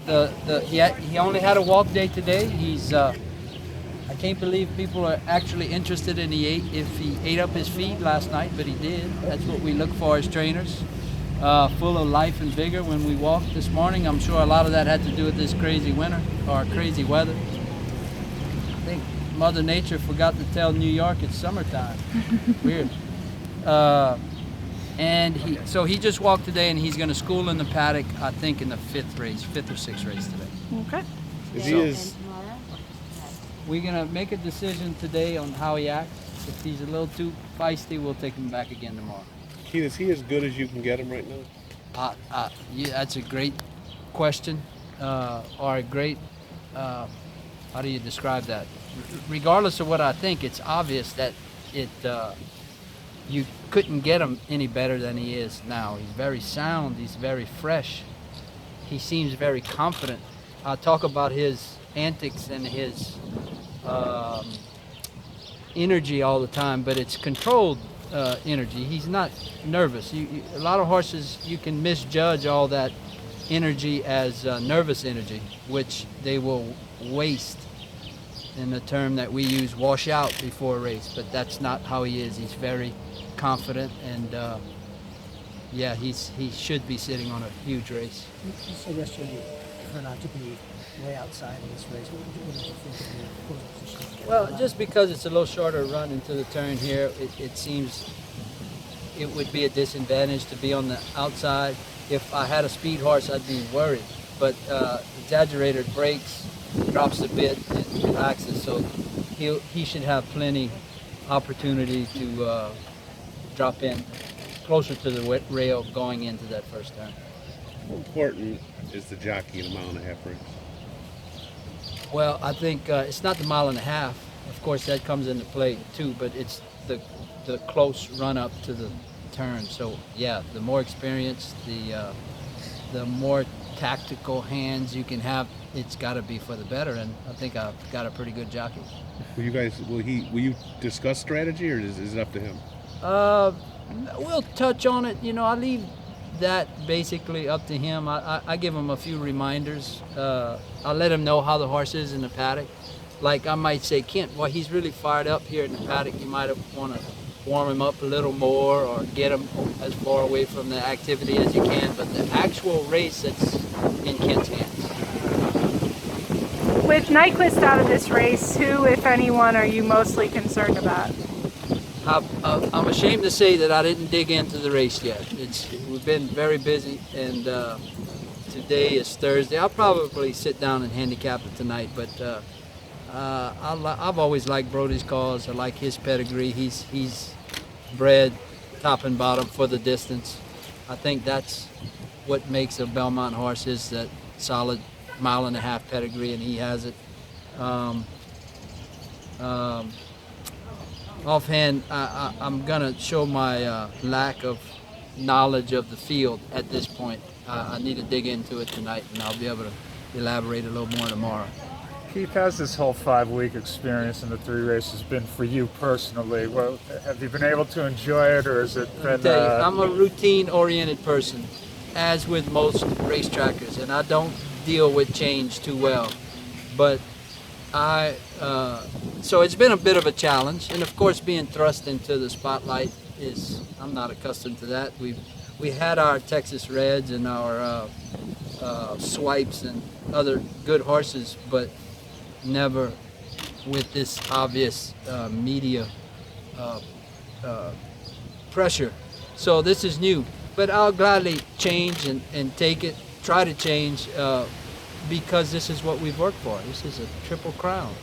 he only had a walk day today. I can't believe people are actually interested in if he ate up his feed last night, but he did. That's what we look for as trainers. Full of life and vigor when we walked this morning. I'm sure a lot of that had to do with this crazy winter or crazy weather. I think Mother Nature forgot to tell New York it's summertime. Weird. So he just walked today, and he's going to school in the paddock, I think, in the fifth or sixth race today. Okay. We're going to make a decision today on how he acts. If he's a little too feisty, we'll take him back again tomorrow. Keith, is he as good as you can get him right now? Yeah, that's a great question, or a great, how do you describe that? Regardless of what I think, it's obvious that you couldn't get him any better than he is now. He's very sound, he's very fresh, he seems very confident. I talk about his antics and his energy all the time, but it's controlled energy. He's not nervous. A lot of horses, you can misjudge all that energy as nervous energy, which they will waste, in the term that we use, wash out before a race, but that's not how he is. He's very confident, and yeah, he should be sitting on a huge race. So yesterday you turned out to be way outside in this race. What did you think of your pole position? Well, just because it's a little shorter run into the turn here, it seems it would be a disadvantage to be on the outside. If I had a speed horse, I'd be worried. But Exaggerator breaks, drops a bit, and relaxes, so he should have plenty opportunity to drop in closer to the rail going into that first turn. How important is the jockey in a mile-and-a-half race? Well, I think it's not the mile and a half. Of course, that comes into play too, but it's the close run up to the turn. So yeah, the more experience, the more tactical hands you can have, it's got to be for the better. And I think I've got a pretty good jockey. Will you discuss strategy, or is it up to him? We'll touch on it. You know, I leave that basically up to him. I give him a few reminders. I'll let him know how the horse is in the paddock. Like I might say, Kent, well, he's really fired up here in the paddock. You might want to warm him up a little more or get him as far away from the activity as you can. But the actual race, it's in Kent's hands. With Nyquist out of this race, who, if anyone, are you mostly concerned about? I'm ashamed to say that I didn't dig into the race yet. We've been very busy, and today is Thursday. I'll probably sit down and handicap it tonight, but I've always liked Brody's cause. I like his pedigree. He's bred top and bottom for the distance. I think that's what makes a Belmont horse, is that solid mile-and-a-half pedigree, and he has it. Offhand, I'm gonna show my lack of knowledge of the field at this point. I need to dig into it tonight, and I'll be able to elaborate a little more tomorrow. Keith, how's this whole 5-week experience in the 3 races been for you personally? Well, have you been able to enjoy it, or has it been... I'm a routine-oriented person, as with most racetrackers, and I don't deal with change too well. But so it's been a bit of a challenge, and of course being thrust into the spotlight I'm not accustomed to that. We had our Texas Reds and our Swipes and other good horses, but never with this obvious media pressure. So this is new, but I'll gladly change and take it, try to change, because this is what we've worked for. This is a triple crown.